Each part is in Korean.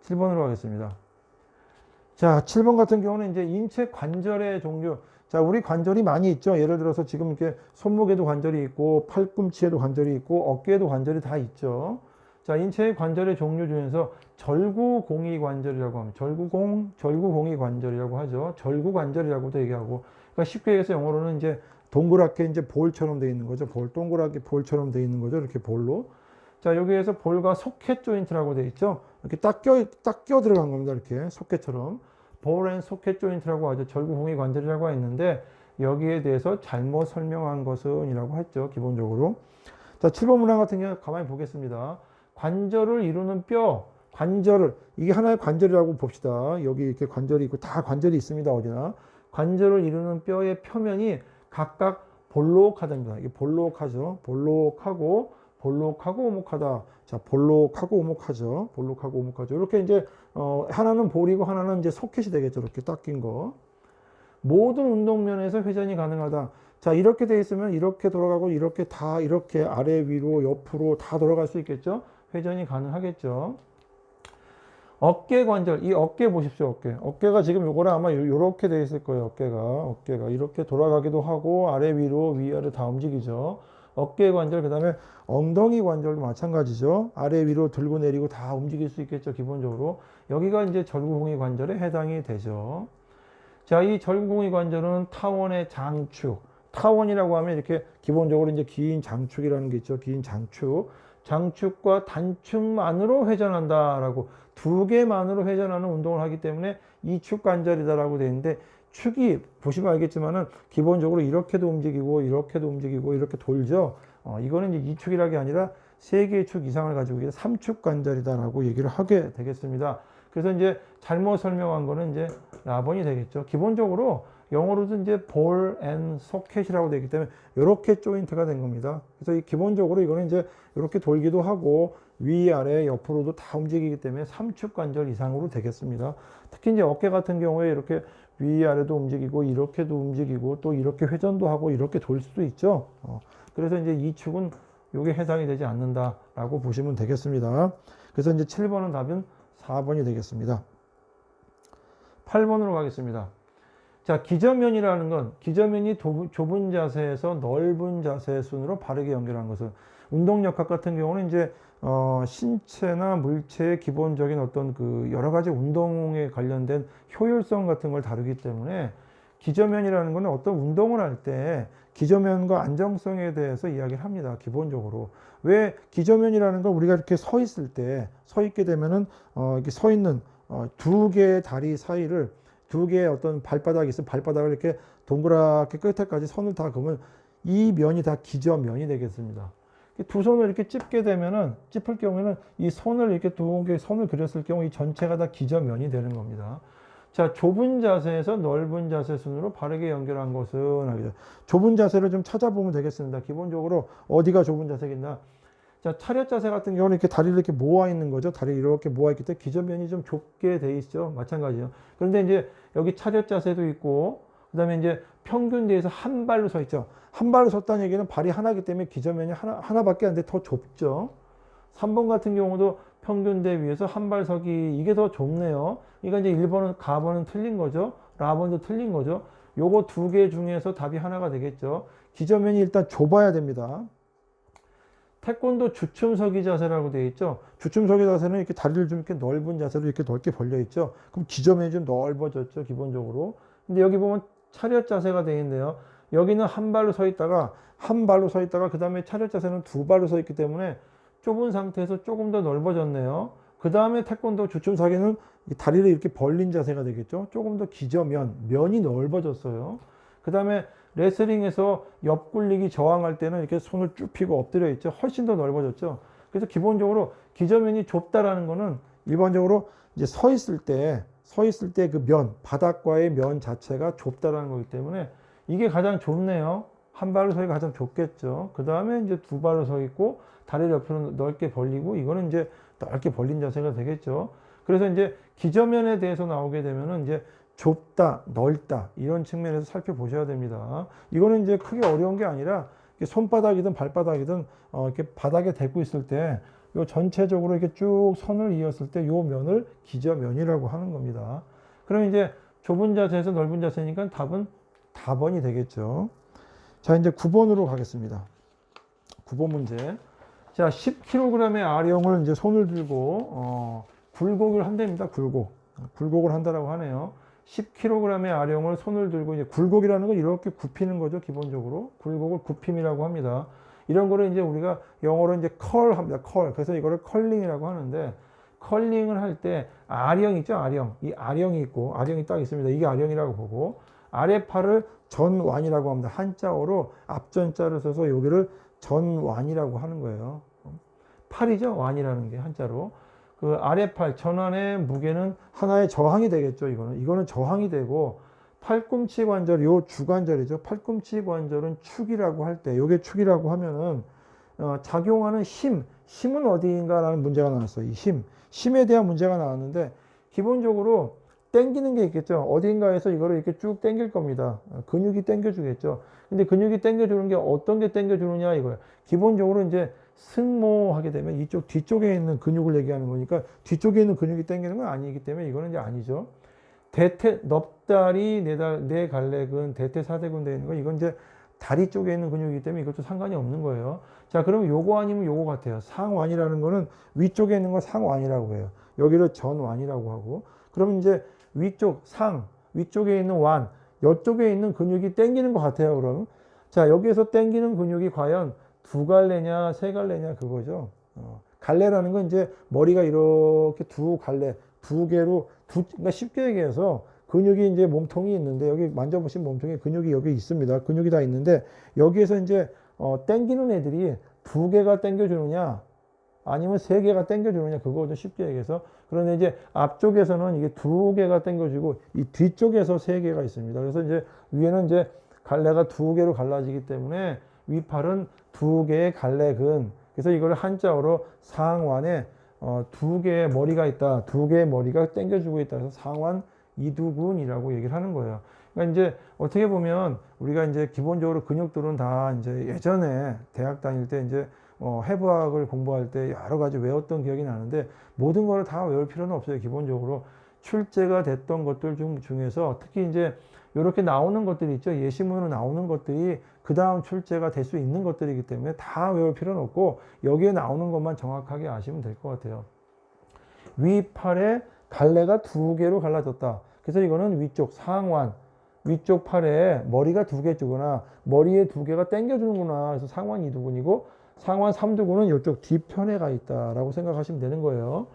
7번으로 가겠습니다. 자, 7번 같은 경우는 이제 인체 관절의 종류. 자, 우리 관절이 많이 있죠. 예를 들어서 지금 이렇게 손목에도 관절이 있고, 팔꿈치에도 관절이 있고, 어깨에도 관절이 다 있죠. 자, 인체의 관절의 종류 중에서 절구공이관절이라고 합니다. 절구공이관절이라고 하죠. 절구관절이라고도 얘기하고. 그러니까 쉽게 얘기해서 영어로는 이제 동그랗게 이제 볼처럼 되어 있는 거죠. 동그랗게 볼처럼 되어 있는 거죠. 이렇게 볼로. 자, 여기에서 볼과 소켓 조인트라고 되어 있죠. 이렇게 딱 껴 들어간 겁니다. 이렇게 소켓처럼. 볼 앤 소켓 조인트라고 하죠. 절구공이 관절이라고 있는데 여기에 대해서 잘못 설명한 것은 이라고 했죠. 기본적으로. 자, 7번 문항 같은 경우 가만히 보겠습니다. 관절을 이루는 뼈, 이게 하나의 관절이라고 봅시다. 여기 이렇게 관절이 있고 다 관절이 있습니다. 어디나. 관절을 이루는 뼈의 표면이 각각 볼록하답니다. 이게 볼록하죠. 볼록하고 오목하다. 자, 볼록하고 오목하죠. 이렇게 이제 하나는 볼이고 하나는 이제 소켓이 되겠죠. 이렇게 딱 낀 거. 모든 운동면에서 회전이 가능하다. 자, 이렇게 돼 있으면 이렇게 돌아가고 이렇게 다 이렇게 아래 위로 옆으로 다 돌아갈 수 있겠죠. 회전이 가능하겠죠. 어깨 관절, 이 어깨 보십시오. 어깨가 지금 요거랑 아마 요렇게 돼 있을 거예요. 어깨가 이렇게 돌아가기도 하고 아래 위로 위아래 다 움직이죠. 어깨 관절, 그 다음에 엉덩이 관절도 마찬가지죠. 아래 위로 들고 내리고 다 움직일 수 있겠죠. 기본적으로. 여기가 이제 절구공이 관절에 해당이 되죠. 자, 이 절구공이 관절은 타원의 장축. 타원이라고 하면 이렇게 기본적으로 이제 긴 장축이라는 게 있죠. 긴 장축. 장축과 단축만으로 회전한다라고, 두 개만으로 회전하는 운동을 하기 때문에 이축 관절이다라고 되어 있는데, 축이 보시면 알겠지만은 기본적으로 이렇게도 움직이고 이렇게 돌죠. 이거는 이제 이축이라는 게 아니라 세 개의 축 이상을 가지고 있는 삼축 관절이다라고 얘기를 하게 되겠습니다. 그래서 이제 잘못 설명한 거는 이제 라번이 되겠죠. 기본적으로 영어로도 이제 볼 앤 소켓이라고 되기 때문에 이렇게 조인트가 된 겁니다. 그래서 기본적으로 이거는 이제 이렇게 돌기도 하고 위아래 옆으로도 다 움직이기 때문에 삼축 관절 이상으로 되겠습니다. 특히 이제 어깨 같은 경우에 이렇게 위아래도 움직이고 이렇게도 움직이고 또 이렇게 회전도 하고 이렇게 돌 수도 있죠. 그래서 이제 이 축은 요게 해당이 되지 않는다라고 보시면 되겠습니다. 그래서 이제 7번은 답은 4번이 되겠습니다. 8번으로 가겠습니다. 자, 기저면이라는 건 기저면이 좁은 자세에서 넓은 자세 순으로 바르게 연결한 것은, 운동역학 같은 경우는 이제 신체나 물체의 기본적인 어떤 그 여러 가지 운동에 관련된 효율성 같은 걸 다루기 때문에 기저면이라는 것은 어떤 운동을 할 때 기저면과 안정성에 대해서 이야기를 합니다. 기본적으로. 왜 기저면이라는 건 우리가 이렇게 서 있게 되면은 이렇게 서 있는 두 개의 다리 사이를, 두 개의 어떤 발바닥이 있으면 발바닥을 이렇게 동그랗게 끝에까지 선을 다 그으면 이 면이 다 기저면이 되겠습니다. 두 손을 이렇게 찝을 경우에는 이 손을 이렇게 두 개의 선을 그렸을 경우 이 전체가 다 기저면이 되는 겁니다. 자, 좁은 자세에서 넓은 자세 순으로 바르게 연결한 것은, 좁은 자세를 좀 찾아보면 되겠습니다. 기본적으로 어디가 좁은 자세겠나? 자, 차렷 자세 같은 경우는 이렇게 다리를 이렇게 모아 있는 거죠. 다리를 이렇게 모아 있기 때문에 기저면이 좀 좁게 돼 있죠. 마찬가지죠. 그런데 이제 여기 차렷 자세도 있고, 그 다음에 이제 평균대에서 한 발로 서 있죠. 한 발로 섰다는 얘기는 발이 하나이기 때문에 기저면이 하나밖에 안 돼 더 좁죠. 3번 같은 경우도 평균대 위에서 한 발 서기, 이게 더 좁네요. 그러니까 이제 1번은 가번은 틀린 거죠. 라번도 틀린 거죠. 요거 두 개 중에서 답이 하나가 되겠죠. 기저면이 일단 좁아야 됩니다. 태권도 주춤서기 자세라고 되어 있죠. 주춤서기 자세는 이렇게 다리를 좀 이렇게 넓은 자세로 이렇게 넓게 벌려 있죠. 그럼 기저면이 좀 넓어졌죠, 기본적으로. 근데 여기 보면 차렷 자세가 되어 있는데요. 여기는 한 발로 서 있다가 그 다음에 차렷 자세는 두 발로 서 있기 때문에 좁은 상태에서 조금 더 넓어졌네요. 그 다음에 태권도 주춤서기는 다리를 이렇게 벌린 자세가 되겠죠. 조금 더 면이 넓어졌어요. 그 다음에 레슬링에서 옆굴리기 저항할 때는 이렇게 손을 쭉 펴고 엎드려 있죠. 훨씬 더 넓어졌죠. 그래서 기본적으로 기저면이 좁다라는 거는 일반적으로 이제 서 있을 때 그 바닥과의 면 자체가 좁다라는 거기 때문에 이게 가장 좁네요. 한 발로 서기가 가장 좁겠죠. 그 다음에 이제 두 발로 서 있고 다리를 옆으로 넓게 벌리고, 이거는 이제 넓게 벌린 자세가 되겠죠. 그래서 이제 기저면에 대해서 나오게 되면은 이제 좁다, 넓다, 이런 측면에서 살펴보셔야 됩니다. 이거는 이제 크게 어려운 게 아니라 손바닥이든 발바닥이든 이렇게 바닥에 대고 있을 때 요 전체적으로 이렇게 쭉 선을 이었을 때 요 면을 기저면이라고 하는 겁니다. 그럼 이제 좁은 자세에서 넓은 자세니까 답은 답번이 되겠죠. 자, 이제 9번으로 가겠습니다. 9번 문제. 자, 10kg의 아령을 이제 손을 들고 굴곡을 한답니다. 굴곡을 한다라고 하네요. 10kg의 아령을 손을 들고 이제 굴곡이라는 건 이렇게 굽히는 거죠. 기본적으로 굴곡을 굽힘이라고 합니다. 이런 거를 이제 우리가 영어로 이제 컬 합니다. 컬. 그래서 이거를 컬링이라고 하는데, 컬링을 할 때 아령 있죠. 아령. 이 아령이 있고 아령이 딱 있습니다. 이게 아령이라고 보고 아래팔을 전완이라고 합니다. 한자어로 앞전자를 써서 여기를 전완이라고 하는 거예요. 팔이죠. 완이라는 게 한자로. 그 아래팔 전완의 무게는 하나의 저항이 되겠죠. 이거는 저항이 되고, 팔꿈치 관절, 요 주관절이죠. 팔꿈치 관절은 축이라고 할 때, 요게 축이라고 하면은 작용하는 힘은 어디인가라는 문제가 나왔어요. 이 힘에 대한 문제가 나왔는데, 기본적으로 당기는 게 있겠죠. 어딘가에서 이거를 이렇게 쭉 당길 겁니다. 근육이 당겨주겠죠. 근데 근육이 당겨주는 게 어떤 게 당겨주느냐 이거예요. 기본적으로 이제 승모하게 되면 이쪽 뒤쪽에 있는 근육을 얘기하는 거니까 뒤쪽에 있는 근육이 당기는 건 아니기 때문에 이거는 이제 아니죠. 넙다리, 네 갈래근, 대퇴사대근 되어 있는 거, 이건 이제 다리 쪽에 있는 근육이기 때문에 이것도 상관이 없는 거예요. 자, 그러면 요거 아니면 요거 같아요. 상완이라는 거는 위쪽에 있는 건 상완이라고 해요. 여기를 전완이라고 하고, 그러면 이제 위쪽에 있는 완, 이쪽에 있는 근육이 당기는 것 같아요. 그럼 자, 여기에서 당기는 근육이 과연 두 갈래냐 세 갈래냐 그거죠. 갈래라는 건 이제 머리가 이렇게 두 갈래, 두 개로 그러니까 쉽게 얘기해서 근육이 이제 몸통이 있는데, 여기 만져보시면 몸통에 근육이 여기 있습니다. 근육이 다 있는데, 여기에서 이제 당기는 애들이 두 개가 당겨주느냐 아니면 세 개가 당겨주느냐 그거죠. 쉽게 얘기해서. 그런데 이제 앞쪽에서는 이게 두 개가 당겨주고 이 뒤쪽에서 세 개가 있습니다. 그래서 이제 위에는 이제 갈래가 두 개로 갈라지기 때문에 위팔은 두 개의 갈래근. 그래서 이걸 한자어로 상완에 두 개의 머리가 있다. 두 개의 머리가 당겨주고 있다. 그래서 상완 이두근이라고 얘기를 하는 거예요. 그러니까 이제 어떻게 보면 우리가 이제 기본적으로 근육들은 다 이제 예전에 대학 다닐 때 이제 해부학을 공부할 때 여러 가지 외웠던 기억이 나는데, 모든 거를 다 외울 필요는 없어요. 기본적으로 출제가 됐던 것들 중에서 특히 이제 이렇게 나오는 것들이 있죠. 예시문으로 나오는 것들이 그 다음 출제가 될 수 있는 것들이기 때문에 다 외울 필요는 없고 여기에 나오는 것만 정확하게 아시면 될 것 같아요. 위팔에 갈래가 두 개로 갈라졌다. 그래서 이거는 위쪽 상완, 위쪽 팔에 머리가 두 개 주거나 머리에 두 개가 당겨주는구나. 그래서 상완 이두근이고, 상완 삼두근은 이쪽 뒤편에 가 있다라고 생각하시면 되는 거예요.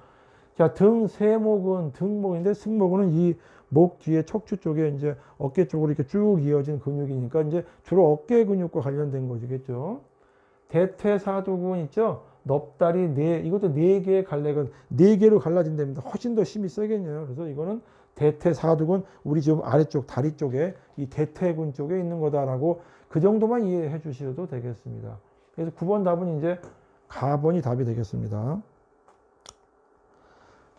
자, 세목은 등목인데, 승모근은 이 목 뒤에 척추 쪽에 이제 어깨 쪽으로 이렇게 쭉 이어진 근육이니까 이제 주로 어깨 근육과 관련된 거겠죠. 대퇴사두근 있죠. 넙다리 이것도 네 개의 갈래근, 네 개로 갈라진답니다. 훨씬 더 힘이 세겠네요. 그래서 이거는 대퇴사두근, 우리 지금 아래쪽 다리 쪽에 이 대퇴근 쪽에 있는 거다라고 그 정도만 이해해 주셔도 되겠습니다. 그래서 9번 답은 이제 가번이 답이 되겠습니다.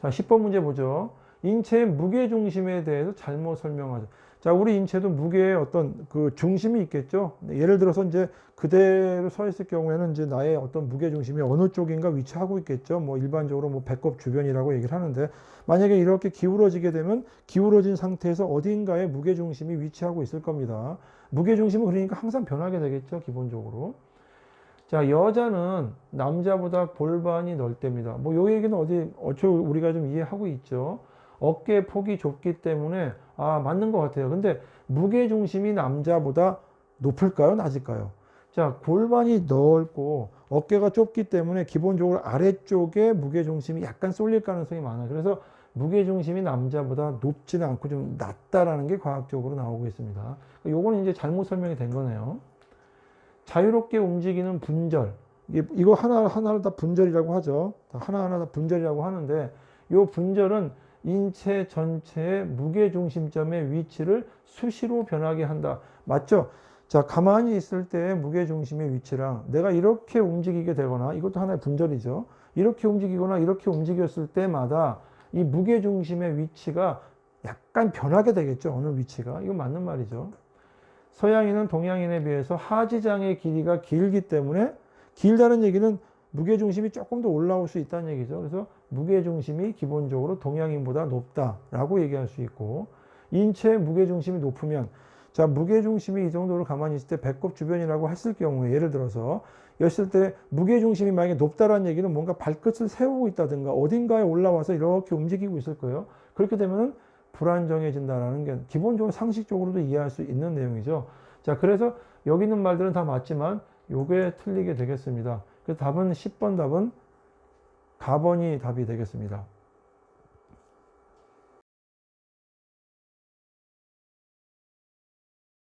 자, 10번 문제 보죠. 인체의 무게 중심에 대해서 잘못 설명하죠. 자, 우리 인체도 무게의 어떤 그 중심이 있겠죠. 예를 들어서 이제 그대로 서 있을 경우에는 이제 나의 어떤 무게 중심이 어느 쪽인가 위치하고 있겠죠. 뭐 일반적으로 뭐 배꼽 주변이라고 얘기를 하는데, 만약에 이렇게 기울어지게 되면 기울어진 상태에서 어딘가에 무게 중심이 위치하고 있을 겁니다. 무게 중심은 그러니까 항상 변하게 되겠죠. 기본적으로. 자, 여자는 남자보다 골반이 넓답니다. 뭐 요 얘기는 우리가 좀 이해하고 있죠. 어깨 폭이 좁기 때문에 맞는 것 같아요. 근데 무게 중심이 남자보다 높을까요? 낮을까요? 자, 골반이 넓고 어깨가 좁기 때문에 기본적으로 아래쪽에 무게 중심이 약간 쏠릴 가능성이 많아요. 그래서 무게 중심이 남자보다 높지는 않고 좀 낮다라는 게 과학적으로 나오고 있습니다. 요거는 이제 잘못 설명이 된 거네요. 자유롭게 움직이는 분절. 이거 하나하나 다 분절이라고 하죠. 하나하나 다 분절이라고 하는데, 이 분절은 인체 전체의 무게중심점의 위치를 수시로 변하게 한다. 맞죠? 자, 가만히 있을 때의 무게중심의 위치랑 내가 이렇게 움직이게 되거나, 이것도 하나의 분절이죠. 이렇게 움직이거나 이렇게 움직였을 때마다 이 무게중심의 위치가 약간 변하게 되겠죠. 어느 위치가. 이거 맞는 말이죠. 서양인은 동양인에 비해서 하지장의 길이가 길기 때문에, 길다는 얘기는 무게중심이 조금 더 올라올 수 있다는 얘기죠. 그래서 무게중심이 기본적으로 동양인보다 높다라고 얘기할 수 있고, 인체의 무게중심이 높으면, 자, 무게중심이 이 정도로 가만히 있을 때 배꼽 주변이라고 했을 경우에, 예를 들어서 였을 때 무게중심이 만약에 높다라는 얘기는 뭔가 발끝을 세우고 있다든가 어딘가에 올라와서 이렇게 움직이고 있을 거예요. 그렇게 되면은 불안정해진다라는 게 기본적으로 상식적으로도 이해할 수 있는 내용이죠. 자, 그래서 여기 있는 말들은 다 맞지만 요게 틀리게 되겠습니다. 그래서 답은 10번 답은 가번이 답이 되겠습니다.